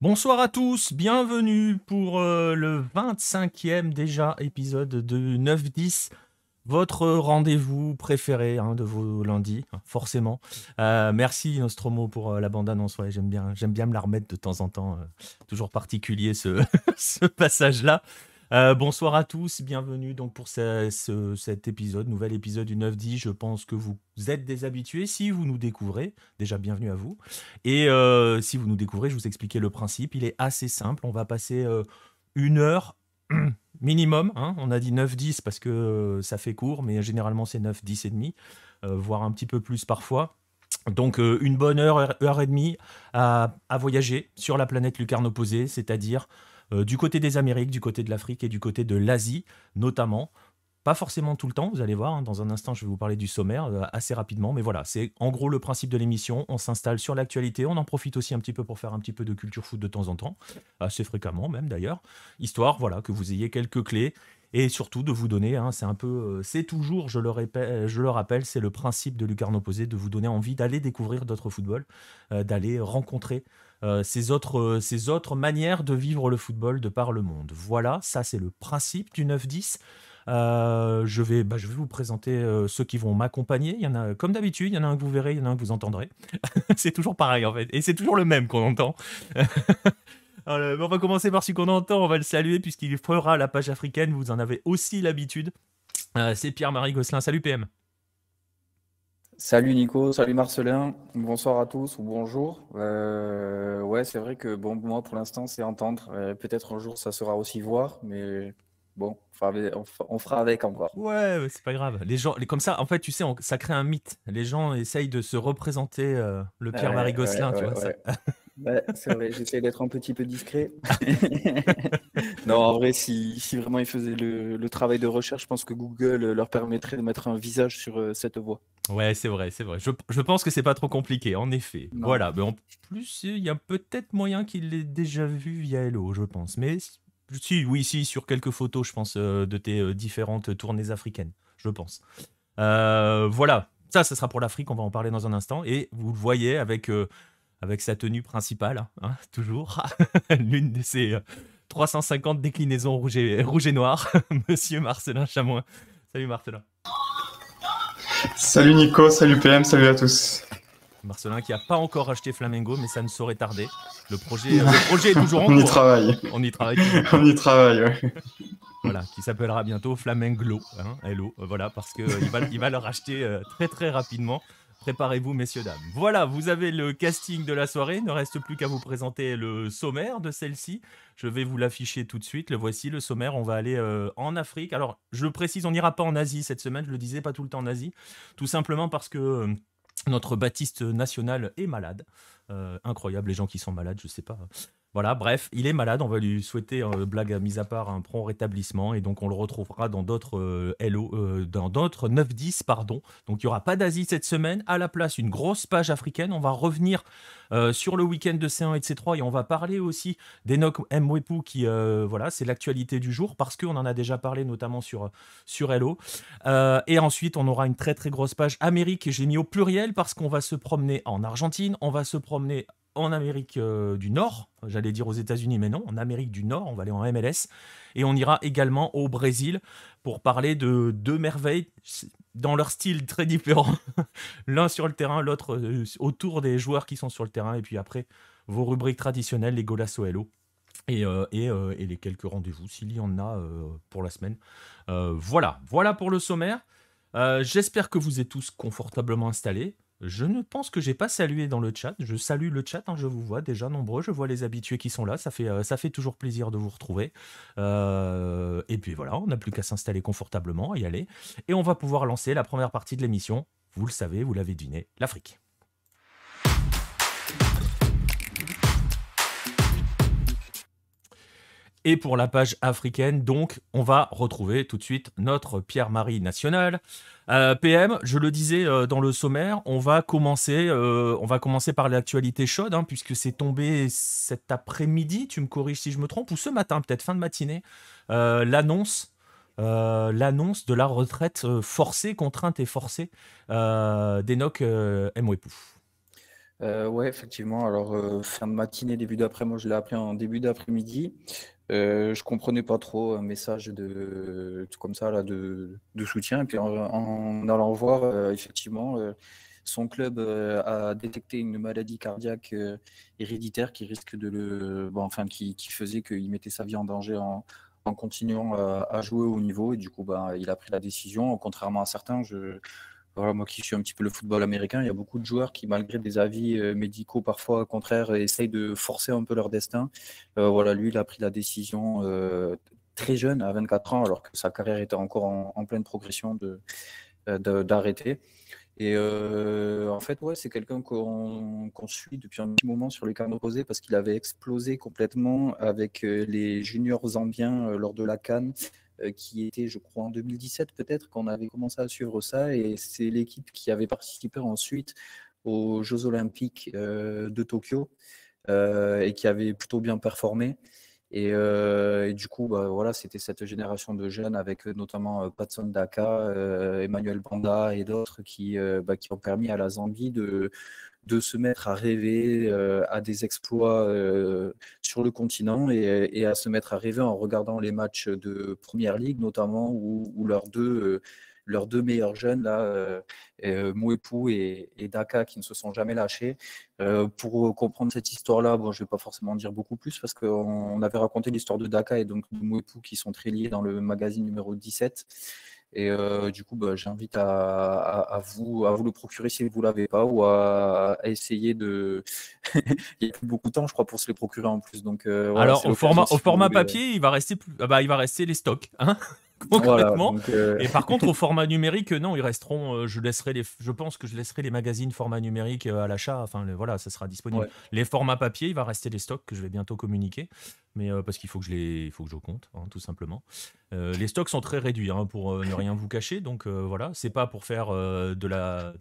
Bonsoir à tous, bienvenue pour le 25e déjà épisode de 9-10, votre rendez-vous préféré de vos lundis, forcément. Merci Nostromo pour la bande-annonce, ouais, j'aime bien me la remettre de temps en temps, toujours particulier ce, ce passage-là. Bonsoir à tous, bienvenue donc pour cet épisode, nouvel épisode du 9-10. Je pense que vous êtes des habitués. Si vous nous découvrez, déjà bienvenue à vous. Et si vous nous découvrez, je vous expliquais le principe. Il est assez simple. On va passer une heure minimum. On a dit 9-10 parce que ça fait court, mais généralement c'est 9-10 et demi, voire un petit peu plus parfois. Donc une bonne heure et demie à voyager sur la planète lucarne opposée, c'est-à-dire du côté des Amériques, du côté de l'Afrique et du côté de l'Asie notamment. Pas forcément tout le temps, vous allez voir, dans un instant je vais vous parler du sommaire assez rapidement, mais voilà, c'est en gros le principe de l'émission. On s'installe sur l'actualité, on en profite aussi un petit peu pour faire un petit peu de culture foot de temps en temps, assez fréquemment même d'ailleurs, histoire voilà, que vous ayez quelques clés. Et surtout de vous donner, c'est un peu, c'est toujours, je le rappelle, c'est le principe de Lucarne Opposée, de vous donner envie d'aller découvrir d'autres footballs, d'aller rencontrer ces autres manières de vivre le football de par le monde. Voilà, ça c'est le principe du 9-10. Je vais vous présenter ceux qui vont m'accompagner. Il y en a, comme d'habitude, il y en a un que vous verrez, il y en a un que vous entendrez. C'est toujours pareil en fait, et c'est toujours le même qu'on entend. Alors, on va commencer par celui qu'on entend, on va le saluer puisqu'il fera la page africaine, vous en avez aussi l'habitude. C'est Pierre-Marie Gosselin. Salut PM. Salut Nico, salut Marcelin, bonsoir à tous ou bonjour. Ouais, c'est vrai que bon, moi pour l'instant c'est entendre. Peut-être un jour ça sera aussi voir, mais bon, on fera avec encore. Ouais, c'est pas grave. Les gens, comme ça, en fait, tu sais, ça crée un mythe. Les gens essayent de se représenter le Pierre-Marie Ouais, ouais, Gosselin, tu ouais, vois ça. ouais. Ouais, c'est vrai, j'essaie d'être un petit peu discret. Non, en vrai, si vraiment ils faisaient le travail de recherche, je pense que Google leur permettrait de mettre un visage sur cette voix. Ouais, c'est vrai, c'est vrai. Je pense que c'est pas trop compliqué, en effet. Non. Voilà, mais en plus, il y a peut-être moyen qu'il l'ait déjà vu via Hello, je pense. Mais si, oui, si, sur quelques photos, je pense, de tes différentes tournées africaines, je pense. Voilà, ça sera pour l'Afrique, on va en parler dans un instant. Et vous le voyez avec sa tenue principale, toujours, l'une de ses 350 déclinaisons rouge et noir, Monsieur Marcelin Chamois. Salut Marcelin. Salut Nico, salut PM, salut à tous. Marcelin qui n'a pas encore acheté Flamengo, mais ça ne saurait tarder. Le projet est toujours en cours. On y travaille. On y travaille toujours. On y travaille, ouais. Voilà, qui s'appellera bientôt Flamenglo, hello, voilà, parce qu'il va le racheter très très rapidement. Préparez-vous, messieurs, dames. Voilà, vous avez le casting de la soirée. Il ne reste plus qu'à vous présenter le sommaire de celle-ci. Je vais vous l'afficher tout de suite. Le voici, le sommaire. On va aller en Afrique. Alors, je précise, on n'ira pas en Asie cette semaine. Je le disais, pas tout le temps en Asie. Tout simplement parce que notre Baptiste national est malade. Incroyable, les gens qui sont malades, je sais pas. Voilà, bref, il est malade, on va lui souhaiter, blague à mise à part, un prompt rétablissement, et donc on le retrouvera dans d'autres dans d'autres 9-10, pardon. Donc il n'y aura pas d'Asie cette semaine, à la place une grosse page africaine. On va revenir sur le week-end de C1 et de C3, et on va parler aussi d'Enoch Mwepu, qui, voilà, c'est l'actualité du jour, parce qu'on en a déjà parlé notamment sur Hello. Et ensuite, on aura une très très grosse page Amérique, j'ai mis au pluriel, parce qu'on va se promener en Argentine, on va se promener en Amérique du Nord, j'allais dire aux États-Unis, mais non, en Amérique du Nord, on va aller en MLS, et on ira également au Brésil pour parler de deux merveilles dans leur style très différent, l'un sur le terrain, l'autre autour des joueurs qui sont sur le terrain, et puis après, vos rubriques traditionnelles, les Golasso Hello, et les quelques rendez-vous, s'il y en a pour la semaine. Voilà pour le sommaire. J'espère que vous êtes tous confortablement installés. Je ne pense que j'ai pas salué dans le chat. Je salue le chat, je vous vois déjà nombreux. Je vois les habitués qui sont là. Ça fait toujours plaisir de vous retrouver. Et puis voilà, on n'a plus qu'à s'installer confortablement, y aller. Et on va pouvoir lancer la première partie de l'émission. Vous le savez, vous l'avez deviné, l'Afrique. Et pour la page africaine, donc, on va retrouver tout de suite notre Pierre-Marie national. PM, je le disais dans le sommaire, on va commencer par l'actualité chaude, puisque c'est tombé cet après-midi, tu me corriges si je me trompe, ou ce matin, peut-être fin de matinée, l'annonce de la retraite forcée, contrainte et forcée d'Enoch Mwepu. Ouais, effectivement. Alors, fin de matinée, début d'après, moi je l'ai appelé en début d'après-midi. Je comprenais pas trop un message tout comme ça là de soutien. Et puis en allant voir, effectivement, son club a détecté une maladie cardiaque héréditaire qui risque enfin qui faisait qu'il mettait sa vie en danger en continuant à jouer au niveau. Et du coup, bah, il a pris la décision. Contrairement à certains, voilà, moi qui suis un petit peu le football américain, il y a beaucoup de joueurs qui, malgré des avis médicaux parfois contraires, essayent de forcer un peu leur destin. Voilà, lui, il a pris la décision très jeune, à 24 ans, alors que sa carrière était encore en pleine progression d'arrêter. Et en fait, ouais, c'est quelqu'un qu'on suit depuis un petit moment sur les canaux opposés parce qu'il avait explosé complètement avec les juniors zambiens lors de la CAN, qui était, je crois, en 2017 peut-être, qu'on avait commencé à suivre ça. Et c'est l'équipe qui avait participé ensuite aux Jeux Olympiques de Tokyo et qui avait plutôt bien performé. Et du coup, bah, voilà, c'était cette génération de jeunes avec notamment Patson Daka, Emmanuel Banda et d'autres qui ont permis à la Zambie de se mettre à rêver à des exploits sur le continent et à se mettre à rêver en regardant les matchs de Première Ligue notamment où leurs deux meilleurs jeunes, là, Mwepu et Daka, qui ne se sont jamais lâchés. Pour comprendre cette histoire-là, bon, je ne vais pas forcément en dire beaucoup plus parce qu'on avait raconté l'histoire de Daka et donc de Mwepu qui sont très liés dans le magazine numéro 17. Et du coup, bah, j'invite à vous le procurer si vous ne l'avez pas ou à essayer de. Il n'y a plus beaucoup de temps, je crois, pour se les procurer en plus. Donc voilà, Alors, c'est l'occasion au si vous format voulez. papier, il va rester il va rester les stocks, hein, Voilà, concrètement. donc Et par contre, au format numérique, non, ils resteront. Je pense que je laisserai les magazines format numérique à l'achat. Enfin, voilà, ça sera disponible. ouais. Les formats papier, il va rester les stocks que je vais bientôt communiquer, mais parce qu'il faut que il faut que je compte, hein, tout simplement. Les stocks sont très réduits, hein, pour ne rien vous cacher. Donc voilà, c'est pas pour faire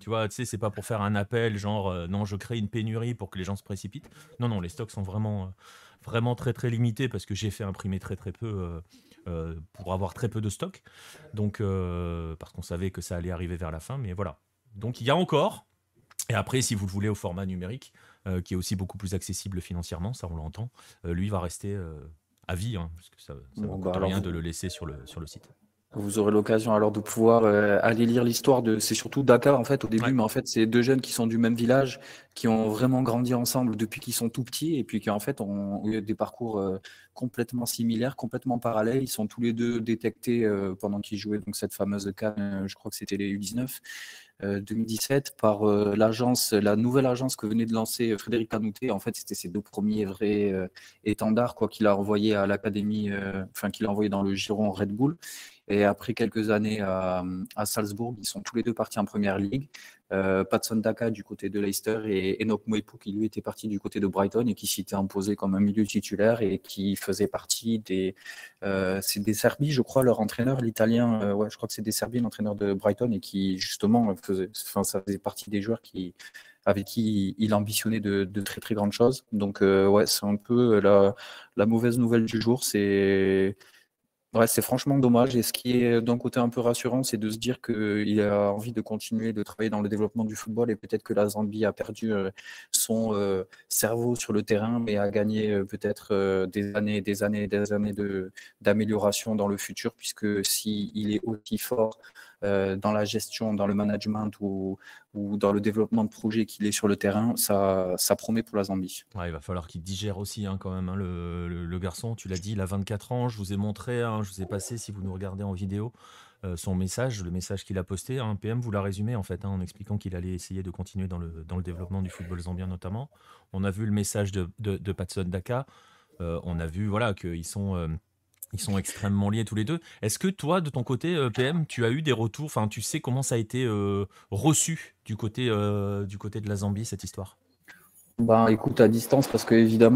tu vois, tu sais, c'est pas pour faire un appel genre non, je crée une pénurie pour que les gens se précipitent. Non, non, les stocks sont vraiment très très limités parce que j'ai fait imprimer très très peu pour avoir très peu de stock. Donc, parce qu'on savait que ça allait arriver vers la fin, mais voilà. Donc il y a encore. Et après, si vous le voulez au format numérique, qui est aussi beaucoup plus accessible financièrement, ça on l'entend, lui va rester à vie, hein, parce que ça ne Bon, vous bah coûte alors rien de le laisser sur le site. vous aurez l'occasion alors de pouvoir aller lire l'histoire de. C'est surtout Dakar en fait au début, Ouais. mais en fait c'est deux jeunes qui sont du même village, qui ont vraiment grandi ensemble depuis qu'ils sont tout petits et puis qui en fait ont eu des parcours complètement similaires, complètement parallèles. Ils sont tous les deux détectés pendant qu'ils jouaient donc cette fameuse CAN, je crois que c'était les U19 2017 par la nouvelle agence que venait de lancer Frédéric Canouté. En fait, c'était ses deux premiers vrais étendards quoi qu'il a envoyé à l'académie, enfin qu'il a envoyé dans le giron Red Bull. Et après quelques années à Salzbourg, ils sont tous les deux partis en première ligue. Patson Daka du côté de Leicester et Enoch Mwepu qui lui était parti du côté de Brighton et qui s'était imposé comme un milieu titulaire et qui faisait partie c'est des Serbies, je crois, leur entraîneur, l'italien, ouais, je crois que c'est des Serbies, l'entraîneur de Brighton et qui justement ça faisait partie des joueurs avec qui il ambitionnait de très très grandes choses. Donc ouais, c'est un peu la mauvaise nouvelle du jour, Ouais, c'est franchement dommage. Et ce qui est d'un côté un peu rassurant, c'est de se dire qu'il a envie de continuer de travailler dans le développement du football et peut-être que la Zambie a perdu son cerveau sur le terrain, mais a gagné peut-être des années, des années, des années d'amélioration dans le futur, puisque s'il est aussi fort dans la gestion, dans le management ou dans le développement de projets qu'il est sur le terrain, ça promet pour la Zambie. Ouais, il va falloir qu'il digère aussi, hein, quand même, hein, le garçon. Tu l'as dit, il a 24 ans. Je vous ai montré, hein, je vous ai passé, si vous nous regardez en vidéo, son message, le message qu'il a posté. Hein. PM vous l'a résumé en fait, hein, en expliquant qu'il allait essayer de continuer dans le développement du football zambien notamment. On a vu le message de Patson Daka. On a vu voilà, ils sont extrêmement liés tous les deux. Est-ce que toi, de ton côté, PM, tu as eu des retours, enfin tu sais comment ça a été reçu du côté de la Zambie, cette histoire? Ben, écoute, à distance, parce que évidemment,